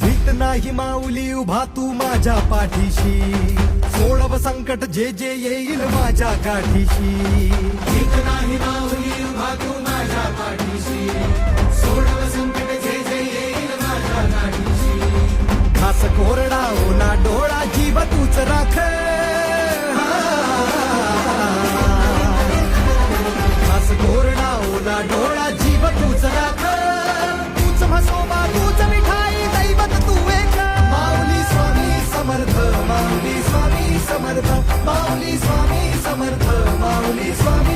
भीत नाही माऊली उभा तू माझ्या पाठीशी, सोडव संकट जे जे येईल माझ्या गाठीशी. भीत नाही माऊली उभा तू माझ्या पाठीशी, सोडव संकट जे जे येईल माझ्या गाठीशी. घास कोरडा ओला डोळा जीव तूच राख, घास कोरडा ओला डोळा जीव तूच राख. तूच म्हसोबा तूच मिठाई दैवत तू एक. माऊली स्वामी समर्थ, माऊली स्वामी समर्थ, माऊली स्वामी समर्थ, माऊली स्वामी